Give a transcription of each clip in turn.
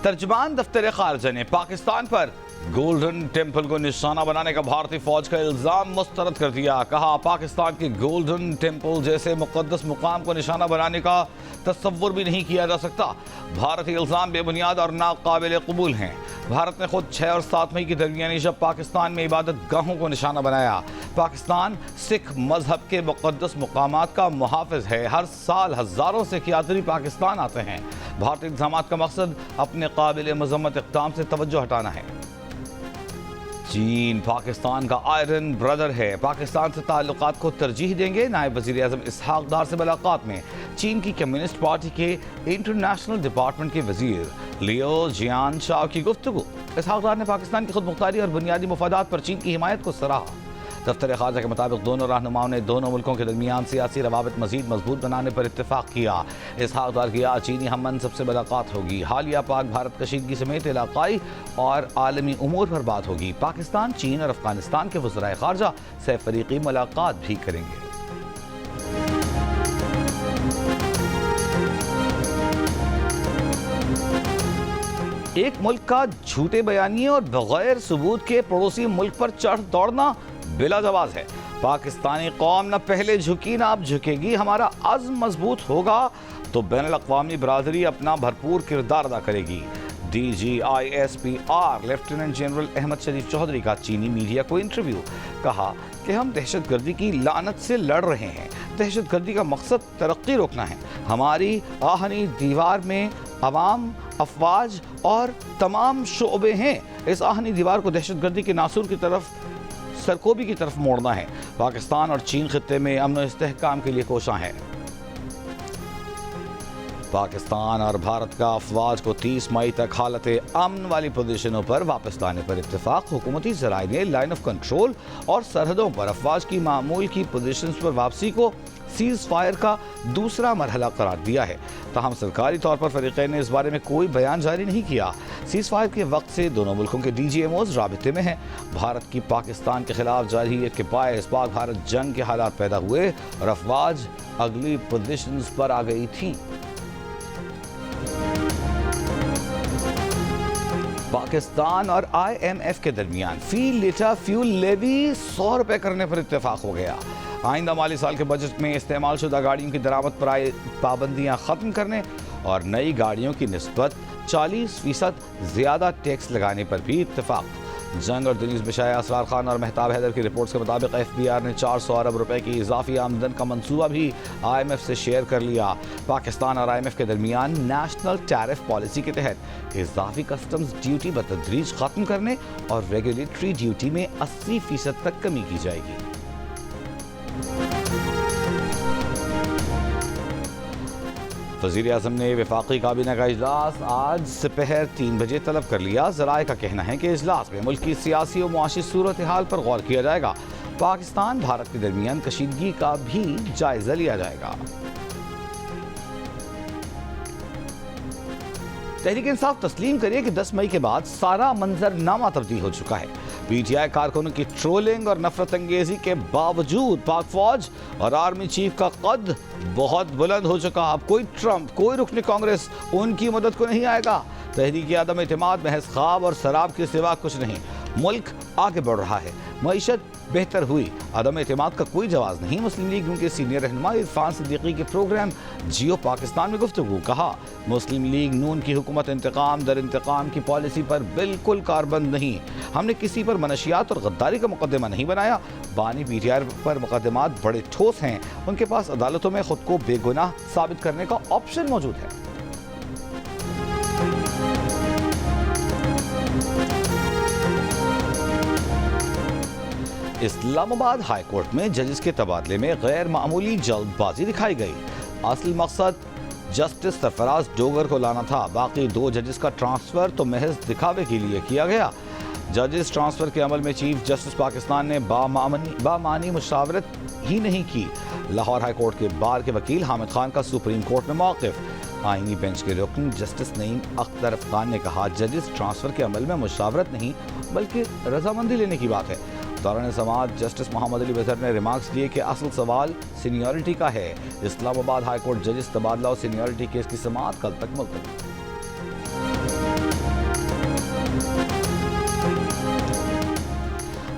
ترجمان دفتر خارجہ نے پاکستان پر گولڈن ٹیمپل کو نشانہ بنانے کا بھارتی فوج کا الزام مسترد کر دیا. کہا پاکستان کے گولڈن ٹیمپل جیسے مقدس مقام کو نشانہ بنانے کا تصور بھی نہیں کیا جا سکتا. بھارتی الزام بے بنیاد اور ناقابل قبول ہیں. بھارت نے خود 6 اور 7 مئی کی درمیانی شب پاکستان میں عبادت گاہوں کو نشانہ بنایا. پاکستان سکھ مذہب کے مقدس مقامات کا محافظ ہے. ہر سال ہزاروں سکھ یاتری پاکستان آتے ہیں. بھارتی الزامات کا مقصد اپنے قابل مذمت اقدام سے توجہ ہٹانا ہے. چین پاکستان کا آئرن بردر ہے. پاکستان سے تعلقات کو ترجیح دیں گے. نائب وزیر اعظم اسحاق ڈار سے ملاقات میں چین کی کمیونسٹ پارٹی کے انٹرنیشنل ڈپارٹمنٹ کے وزیر لیو جیان چاؤ کی گفتگو. اسحاق ڈار نے پاکستان کی خود مختاری اور بنیادی مفادات پر چین کی حمایت کو سراہا. دفتر خارجہ کے مطابق دونوں رہنماؤں نے دونوں ملکوں کے درمیان سیاسی روابط مزید مضبوط بنانے پر اتفاق کیا. اسحاق ڈار کی چینی ہم منصب سے ملاقات ہوگی. حالیہ پاک بھارت کشیدگی سمیت علاقائی اور عالمی امور پر بات ہوگی. پاکستان، چین اور افغانستان کے وزرائے خارجہ سہ فریقی ملاقات بھی کریں گے. ایک ملک کا جھوٹے بیانیے اور بغیر ثبوت کے پڑوسی ملک پر چڑھ دوڑنا بلا جواز ہے. پاکستانی قوم نہ پہلے جھکی نہ اب جھکے گی. ہمارا عزم مضبوط ہوگا تو بین الاقوامی برادری اپنا بھرپور کردار ادا کرے گی. DGISPR لیفٹیننٹ جنرل احمد شریف چودھری کا چینی میڈیا کو انٹرویو. کہا کہ ہم دہشت گردی کی لعنت سے لڑ رہے ہیں. دہشت گردی کا مقصد ترقی روکنا ہے. ہماری آہنی دیوار میں عوام، افواج اور تمام شعبے ہیں. اس آہنی دیوار کو دہشت گردی کے ناسور کی طرف، سرکوبی کی طرف موڑنا ہے. پاکستان اور چین خطے میں امن و استحکام کے لیے کوشاں ہے. پاکستان اور بھارت کا افواج کو 30 مئی تک حالت امن والی پوزیشنوں پر واپس لانے پر اتفاق. حکومتی ذرائع نے لائن آف کنٹرول اور سرحدوں پر افواج کی معمول کی پوزیشنز پر واپسی کو سیز فائر کا دوسرا مرحلہ قرار دیا ہے. تاہم سرکاری طور پر فریقین نے اس بارے میں کوئی بیان جاری نہیں کیا. سیز فائر کے وقت سے دونوں ملکوں کے DGMOs رابطے میں ہیں. بھارت کی پاکستان کے خلاف جارحیت کے باعث پاک بھارت جنگ کے حالات پیدا ہوئے اور افواج اگلی پوزیشنز پر آ گئی تھیں. پاکستان اور IMF کے درمیان فی لیٹر فیول لیوی 100 روپے کرنے پر اتفاق ہو گیا. آئندہ مالی سال کے بجٹ میں استعمال شدہ گاڑیوں کی درآمد پر پابندیاں ختم کرنے اور نئی گاڑیوں کی نسبت 40% زیادہ ٹیکس لگانے پر بھی اتفاق. جنگ اور دنیز بشائے اسرار خان اور مہتاب حیدر کی رپورٹس کے مطابق FBR نے 400 ارب روپے کی اضافی آمدن کا منصوبہ بھی IMF سے شیئر کر لیا. پاکستان اور IMF کے درمیان نیشنل ٹیرف پالیسی کے تحت اضافی کسٹمز ڈیوٹی بتدریج ختم کرنے اور ریگولیٹری ڈیوٹی میں 80% تک کمی کی جائے گی. وزیر اعظم نے وفاقی کابینہ کا اجلاس آج سپہر 3 بجے طلب کر لیا. ذرائع کا کہنا ہے کہ اجلاس میں ملک کی سیاسی و معاشی صورتحال پر غور کیا جائے گا. پاکستان بھارت کے درمیان کشیدگی کا بھی جائزہ لیا جائے گا. تحریک انصاف تسلیم کریے کہ 10 مئی کے بعد سارا منظر نامہ تبدیل ہو چکا ہے. PTI کارکنوں کی ٹرولنگ اور نفرت انگیزی کے باوجود پاک فوج اور آرمی چیف کا قد بہت بلند ہو چکا. اب کوئی ٹرمپ، کوئی رکن کانگریس ان کی مدد کو نہیں آئے گا. تحریک عدم اعتماد محض خواب اور سراب کے سوا کچھ نہیں. ملک آگے بڑھ رہا ہے، معیشت بہتر ہوئی. عدم اعتماد کا کوئی جواز نہیں. مسلم لیگ ان کے سینئر رہنما عرفان صدیقی کے پروگرام جیو پاکستان میں گفتگو. کہا مسلم لیگ نون کی حکومت انتقام در انتقام کی پالیسی پر بالکل کاربند نہیں. ہم نے کسی پر منشیات اور غداری کا مقدمہ نہیں بنایا. بانی PTI پر مقدمات بڑے ٹھوس ہیں. ان کے پاس عدالتوں میں خود کو بے گناہ ثابت کرنے کا آپشن موجود ہے. اسلام آباد ہائی کورٹ میں ججز کے تبادلے میں غیر معمولی جلد بازی دکھائی گئی. اصل مقصد جسٹس سرفراز ڈوگر کو لانا تھا. باقی 2 ججز کا ٹرانسفر تو محض دکھاوے کے لیے کیا گیا. ججز ٹرانسفر کے عمل میں چیف جسٹس پاکستان نے بامعنی مشاورت ہی نہیں کی. لاہور ہائی کورٹ کے بار کے وکیل حامد خان کا سپریم کورٹ میں موقف. آئینی بینچ کے رکن جسٹس نعیم اختر افغان نے کہا ججز ٹرانسفر کے عمل میں مشاورت نہیں بلکہ رضامندی لینے کی بات ہے. دوران سماعت جسٹس محمد علی بظر نے ریمارکس دیے کہ اصل سوال سینیورٹی کا ہے. اسلام آباد ہائی کورٹ ججز تبادلہ اور سینیورٹی کیس کی سماعت کل تک ملتوی.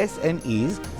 SMEs,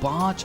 5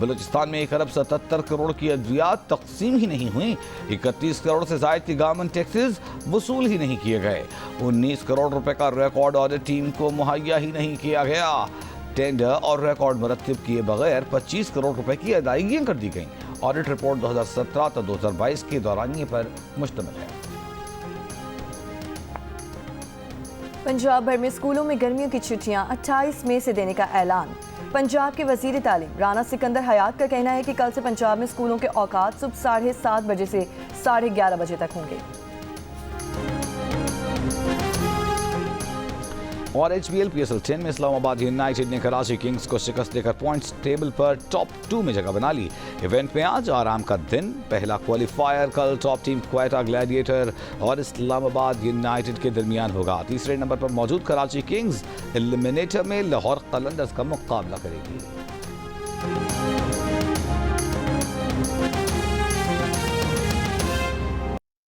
بلوچستان میں 1 ارب 77 کروڑ کی ادویات تقسیم ہی نہیں ہوئی. 31 کروڑ سے زائد کی گورنمنٹ ٹیکسز وصول ہی نہیں کیے گئے. 19 کروڑ روپے کا ریکارڈ آڈٹ ٹیم کو مہیا ہی نہیں کیا گیا. ٹینڈر اور ریکارڈ مرتب کیے بغیر 25 کروڑ روپے کی ادائیگیاں کر دی گئیں. آڈٹ رپورٹ 2017 تا 2022 کے دورانیے پر مشتمل ہے. پنجاب بھر میں اسکولوں میں گرمیوں کی چھٹیاں 28 مئی سے دینے کا اعلان. پنجاب کے وزیر تعلیم رانا سکندر حیات کا کہنا ہے کہ کل سے پنجاب میں اسکولوں کے اوقات صبح 7:30 بجے سے 11:30 بجے تک ہوں گے. اور HBL PSL 10 میں اسلام آباد یونائیٹڈ نے کراچی کنگز کو شکست دے کر پوائنٹس ٹیبل پر ٹاپ 2 میں جگہ بنا لی. ایونٹ میں آج آرام کا دن. پہلا کوالیفائر کل ٹاپ ٹیم کوئٹہ گلیڈیٹر اور اسلام آباد یونائیٹڈ کے درمیان ہوگا. تیسرے نمبر پر موجود کراچی کنگز ایلیمنیٹر میں لاہور قلندرز کا مقابلہ کرے گی.